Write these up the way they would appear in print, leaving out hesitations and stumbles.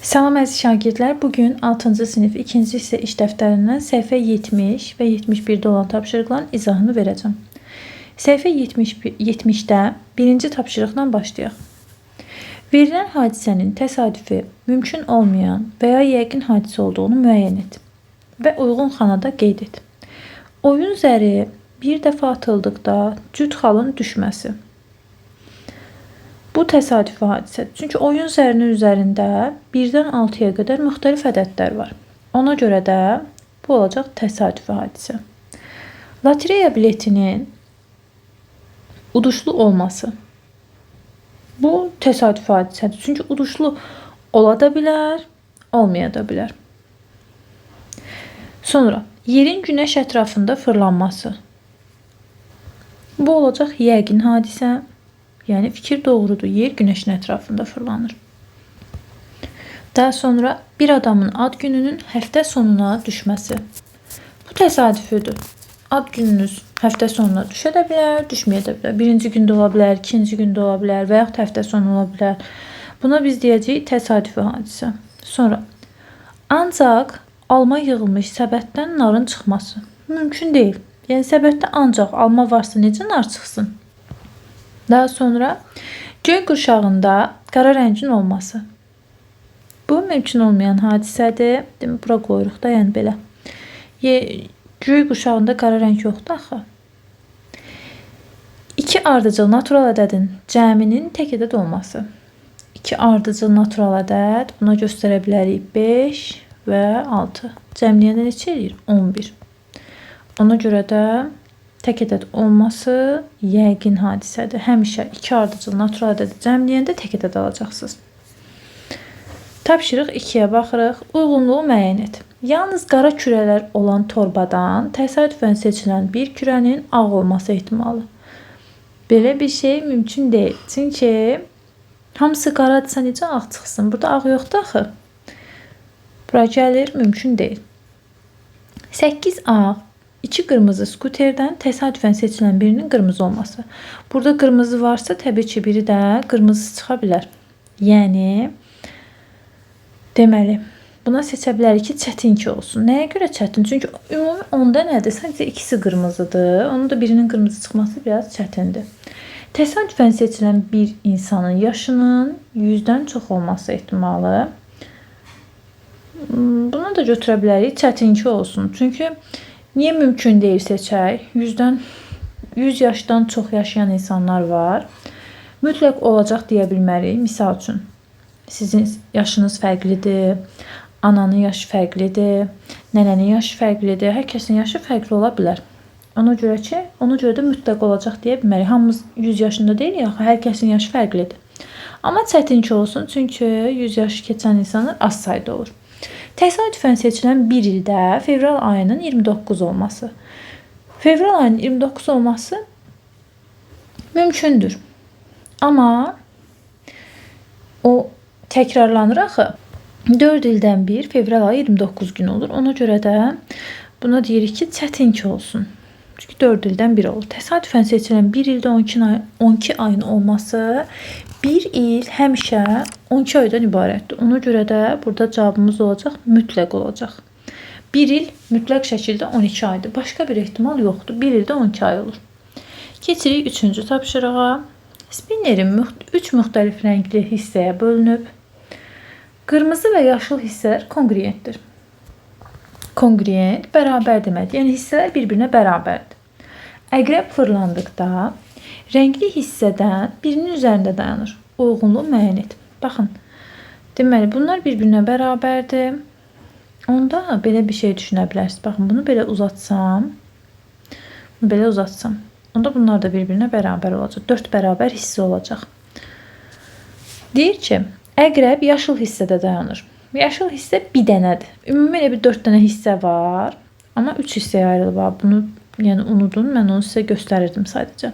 Salam əziz şagirdlər, bugün 6-cı sinif 2-ci hissə iş dəftərindən səhifə 70 və 71-də olan tapşırıqların izahını verəcəm. Səhifə 70-də birinci tapşırıqla başlayaq. Verilən hadisənin təsadüfi, mümkün olmayan və ya yəqin hadisə olduğunu müəyyən et və uyğun xanada qeyd et. Oyun zəri bir dəfə atıldıqda cüt xalın düşməsi. Bu təsadüfi hadisədir. Çünki oyun zərinin üzərində 1-dən 6-ya qədər müxtəlif ədədlər var. Ona görə də bu olacaq təsadüfi hadisə. Lotereya biletinin uduşlu olması. Bu təsadüfi hadisədir. Çünki uduşlu ola da bilər, olmaya da bilər. Sonra yerin günəş ətrafında fırlanması. Bu olacaq yəqin hadisə. Yəni fikir doğrudur. Yer günəşin ətrafında fırlanır. Daha sonra bir adamın ad gününün həftə sonuna düşməsi. Bu təsadüfüdür. Ad gününüz həftə sonuna düşə də bilər, düşməyə də bilər. Birinci gündə ola bilər, ikinci gündə ola bilər və yaxud həftə sonu ola bilər. Buna biz deyəcəyik təsadüfi hadisə. Sonra ancaq alma yığılmış səbətdən narın çıxması. Mümkün deyil. Yəni səbətdə ancaq alma varsa necə nar çıxsın? Daha sonra göy qurşağında qara rəngin olması. Bu mümkün olmayan hadisədir. Demək, bura qoyuruq da, yəni belə. Göy qurşağında qara rəng yoxdur axı. 2 ardıcıl natural ədədin cəminin tək ədəd olması. 2 ardıcıl natural ədəd, buna göstərə bilərik 5 və 6. Cəmləyəndə neçə eləyir? 11. Ona görə də tək ədəd olması yəqin hadisədir. Həmişə 2 ardıcıl natural ədədi cəmləyəndə tək ədəd alacaqsınız. Tapşırıq 2-yə baxırıq. Uyğunluğu müəyyən et. Yalnız qara kürələr olan torbadan təsadüfən seçilən bir kürənin ağ olması ehtimalı. Belə bir şey mümkün deyil. Çünki hamısı qaradırsa necə ağ çıxsın? Burada ağ yoxdur axı. Bura gəlir, mümkün deyil. 8 ağ, 2 qırmızı skuterdən təsadüfən seçilən birinin qırmızı olması. Burada qırmızı varsa təbii ki biri də qırmızı çıxa bilər. Yəni deməli buna seçə bilərik ki çətin ki olsun. Nəyə görə çətin? Çünki ümumi 10-da nədir? Sadəcə ikisi qırmızıdır. Onun da birinin qırmızı çıxması biraz çətindir. Təsadüfən seçilən bir insanın yaşının 100-dən çox olması ehtimalı. Bunu da götürə bilərik çətin ki olsun. Çünki niyə mümkün deyil seçək? 100 yaşdan çox yaşayan insanlar var. Mütləq olacaq deyə bilmərik. Misal üçün, sizin yaşınız fərqlidir, ananın yaşı fərqlidir, nənənin yaşı fərqlidir, hər kəsin yaşı fərqli ola bilər. Ona görə də mütləq olacaq deyə bilmərik. Hamımız 100 yaşında deyil ya, hər kəsin yaşı fərqlidir. Amma çətin ki olsun, çünki 100 yaşı keçən insanlar az sayda olur. Təsadüfən seçilən bir ildə fevral ayının 29 olması. Fevral ayının 29 olması mümkündür. Amma o təkrarlanır axı. 4 ildən bir fevral ayı 29 gün olur. Ona görə də buna deyirik ki çətin ki olsun. Çünki 4 ildən bir olur. Təsadüfən seçilən bir ildə 12 ayın olması, bir il həmişə 12 aydan ibarətdir. Ona görə də burada cavabımız olacaq, mütləq olacaq. Bir il mütləq şəkildə 12 aydır. Başqa bir ehtimal yoxdur. Bir ildə 12 ay olur. Keçirik 3-cü tapşırığa. Spinnerin 3 müxtəlif rəngli hissəyə bölünüb. Qırmızı və yaşıl hissələr konqruentdir. Konqruent bərabər deməkdir. Yəni hissələr bir-birinə bərabərdir. Əqrəb fırlandıqda rəngli hissədən birinin üzərində dayanır. Uyğunluğu müəyyən et. Baxın, deməli bunlar bir-birinə bərabərdir. Onda belə bir şey düşünə bilərsiniz. Baxın, bunu belə uzatsam, onda bunlar da bir-birinə bərabər olacaq. 4 bərabər hissə olacaq. Deyir ki, əqrəb yaşıl hissədə dayanır. Yaşıl hissə bir dənədir. Ümumi elə bir 4 dənə hissə var. Amma 3 hissəyə ayrılıb. Bunu yəni unudun, mən onu sizə göstərirdim sadəcə.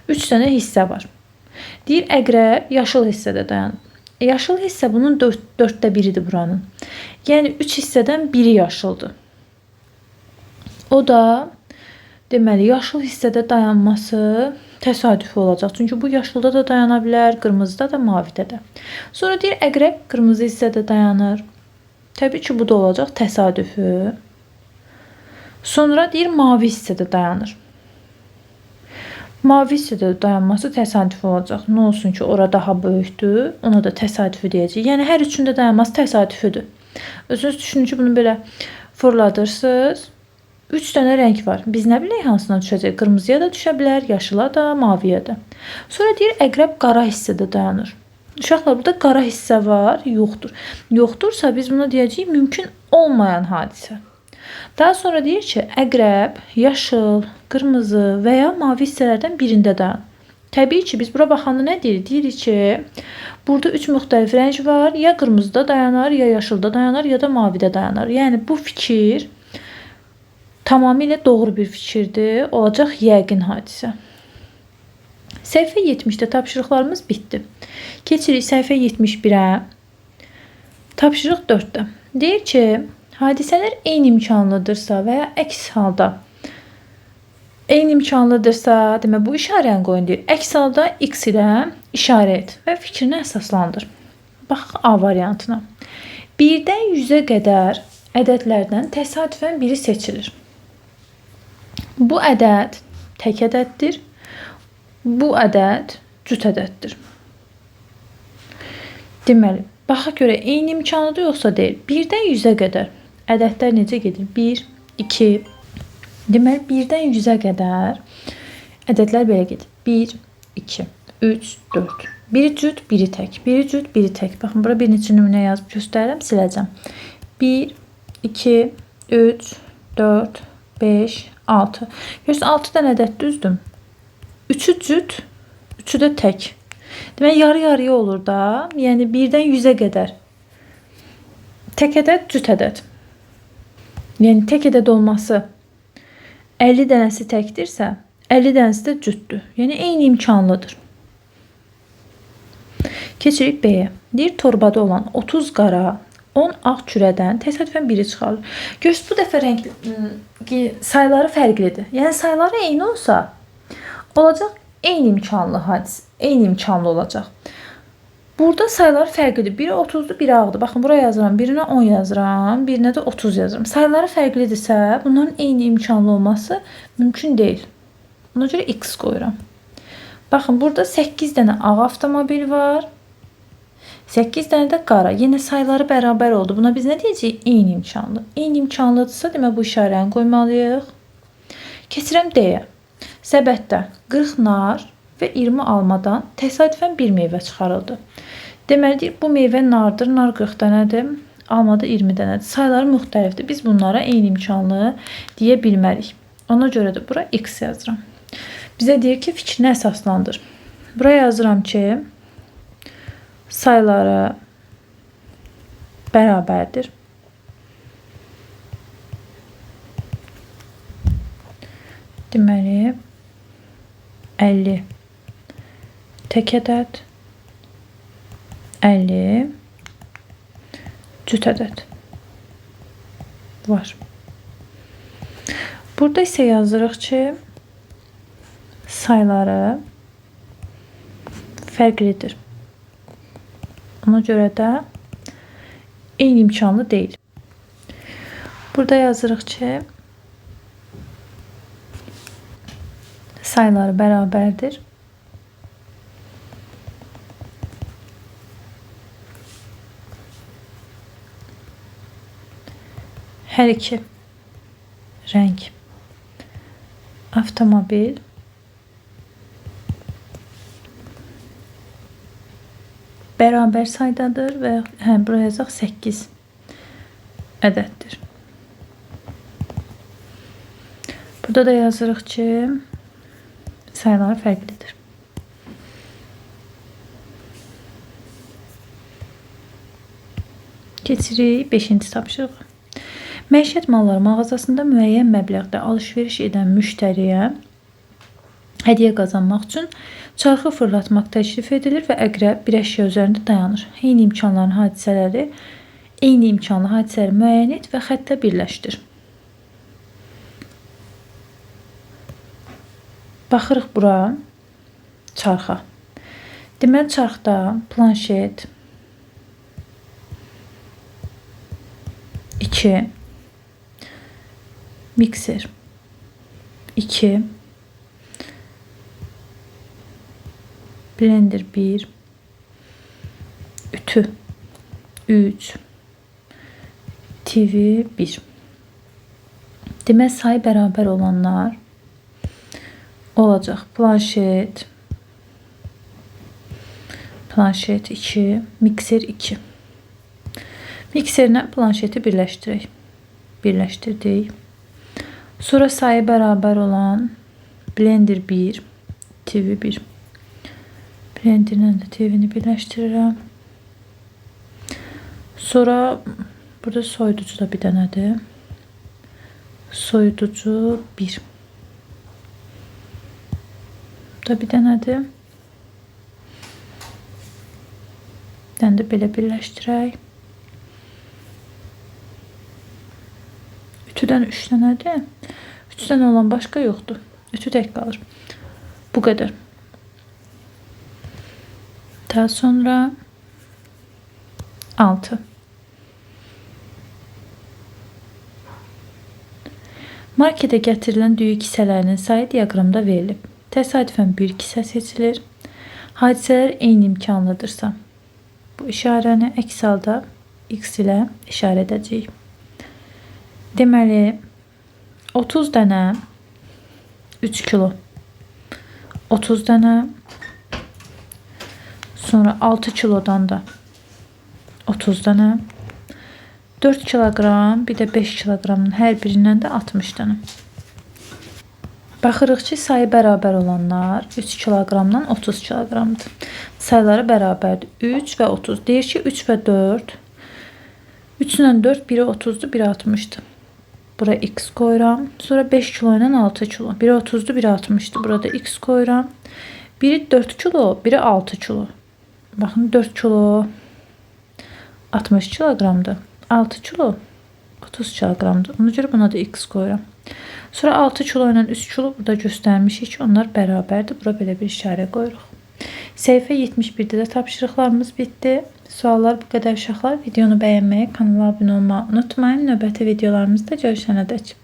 3 dənə hissə var. Deyir, əqrəb yaşıl hissədə dayanır. Yaşıl hissə bunun 4də biridir buranın. Yəni 3 hissədən biri yaşıldır. O da deməli yaşıl hissədə dayanması təsadüfi olacaq. Çünki bu yaşılda da dayana bilər, qırmızıda da, mavidə də. Sonra deyir əqrəb qırmızı hissədə dayanır. Təbii ki, bu da olacaq təsadüfi. Sonra deyir mavi hissədə dayanır. Mavi hissədə dayanması təsadüfi olacaq. Nə olsun ki, ora daha böyükdür, ona da təsadüfi deyəcək. Yəni hər üçündə dayanması təsadüfidir. Özünüz düşünün ki, bunu belə fırladırsınız. 3 dənə rəng var. Biz nə bilək hansına düşəcək? Qırmızıya da düşə bilər, yaşıla da, maviyə də. Sonra deyir əqrəb qara hissədə dayanır. Uşaqlar, burada qara hissə var, yoxdur. Yoxdursa biz buna deyəcəyik mümkün olmayan hadisə. Daha sonra deyir ki, əqrəb yaşıl, qırmızı və ya mavi hissələrdən birində dayanır. Təbii ki, biz bura baxanda nə deyirik? Deyirik ki, burada 3 müxtəlif rəng var. Ya qırmızıda dayanar, ya yaşılda dayanar, ya da mavidə dayanar. Yəni bu fikir tamamilə doğru bir fikirdir. Olacaq yəqin hadisə. Səhifə 70-də tapşırıqlarımız bitdi. Keçirik səhifə 71-ə. Tapşırıq 4-də. Deyir ki, hadisələr eyni imkanlıdırsa və ya əks halda eyni imkanlıdırsa, demək bu işarəni qoyun deyir. Əks halda x ilə işarə et və fikrini əsaslandır. Baxaq A variantına. 1-dən 100-ə qədər ədədlərdən təsadüfən biri seçilir. Bu ədəd tək ədəddir. Bu ədəd cüt ədəddir. Deməli, baxa görə eyni imkanlıdır yoxsa deyil. 1-dən 100-ə qədər ədədlər necə gedir? 1, 2. Deməli, 1-dən 100-ə qədər ədədlər belə gedir. 1, 2, 3, 4. Biri cüt, biri tək. Biri cüt, biri tək. Baxın, bura bir neçə nümunə yazıb göstərirəm, siləcəm. 1, 2, 3, 4, 5, 6. Görürsün, 6 dənə ədəd düzdür. 3-ü cüt, 3-ü də tək. Demək, yarı-yarıya olur da. Yəni, 1-dən 100-ə qədər. Tək ədəd, cüt ədəd. Yəni, tək ədəd olması 50 dənəsi təkdirsə, 50 dənəsi də cütdür. Yəni, eyni imkanlıdır. Keçirik B-yə. Deyir, torbada olan 30 qara, 10 ağ kürədən təsadüfən biri çıxarılır. Görürsünüz, bu dəfə sayıları fərqlidir. Yəni, sayıları eyni olsa, olacaq eyni imkanlı hadisə, eyni imkanlı olacaq. Burada sayılar fərqlidir. Biri 30'dur, biri ağdır. Baxın, buraya yazıram. Birinə 10 yazıram, birinə də 30 yazıram. Sayıları fərqlidirsə, bunların eyni imkanlı olması mümkün deyil. Ona görə x qoyuram. Baxın, burada 8 dənə ağ avtomobil var. 8 dənə də qara. Yenə sayıları bərabər oldu. Buna biz nə deyəcəyik? Eyni imkanlı. Eyni imkanlıdırsa, demək bu işarəni qoymalıyıq. Keçirəm D-yə. Səbətdə 40 nar və 20 almadan təsadüfən bir meyvə çıxarıldı. Deməli, bu meyvə nardır. Nar 40 dənədir. Almada 20 dənədir. Sayıları müxtəlifdir. Biz bunlara eyni imkanlı deyə bilmərik. Ona görə də bura x yazıram. Bizə deyir ki, fikrini əsaslandır. Buraya yazıram ki, sayıları bərabərdir. Deməli, 50 tək ədəd, 50 cüt ədəd var. Burada isə yazırıq ki, sayıları fərqlidir. Ona görə də eyni imkanlı deyil. Burada yazırıq ki, sayıları bərabərdir. Hər iki rəng avtomobil bərabər saydadır və buraya yazaq 8 ədəddir. Burada da yazırıq ki, sayıları fərqlidir. Keçirik 5-ci tapşırıq. Məişət malları mağazasında müəyyən məbləğdə alış-veriş edən müştəriyə hədiyyə qazanmaq üçün çarxı fırlatmaq təklif edilir və əqrəb bir əşya üzərində dayanır. Eyni imkanlı hadisələri müəyyən et və xəttə birləşdir. Baxırıq bura. çarxa. Deməli çarxda planşet 2, mikser 2, blender 1, ütü 3, TV 1. Demək sayı bərabər olanlar olacaq. Planşet 2, mikser 2. Mikserlə planşeti birləşdirək. Birləşdirdik. Sonra sayı bərabər olan blender 1, TV 1. Blenderlə də TV-ni birləşdirirəm. Sonra burada soyuducu da bir dənədir. Soyuducu 1. Bu da bir dənədir. Bir dənə də belə birləşdirək. Ütüdən 3 dənədir. 3 dənə olan başqa yoxdur. Ütü tək qalır. Bu qədər. Daha sonra 6. Markete gətirilən düyü kisələrinin sayı diaqramda verilib. Təsadüfən bir kisə seçilir. Hadisələr eyni imkanlıdırsa, bu işarəni əks halda x ilə işarə edəcəyik. Deməli, 30 dənə 3 kilo, 30 dənə, sonra 6 kilodan da 30 dənə, 4 kiloqram, bir də 5 kiloqramın hər birindən də 60 dənə. Baxırıq ki, sayı bərabər olanlar 3 kiloqramdan 30 kiloqramdır. Sayıları bərabərdir. 3 və 30. Deyir ki, 3 və 4. 3 ilə 4, biri 30'dur, biri 60'dır. Bura x koyuram. Sonra 5 kilo ilə 6 kilo. Biri 30'dur, biri 60'dır. Burada x koyuram. Biri 4 kilo, biri 6 kilo. Baxın, 4 kilo 60 kiloqramdır. 6 kilo 30 kiloqramdır. Ona görə buna da x koyuram. Sonra 6 kilo ilə 3 kilo burada göstərmişik ki, onlar bərabərdir. Bura belə bir işarə qoyuruq. Səhifə 71'də də tapşırıqlarımız bitdi. Suallar bu qədər uşaqlar. Videonu bəyənməyi, kanala abunə olmağı unutmayın. Növbəti videolarımızda görüşənədək.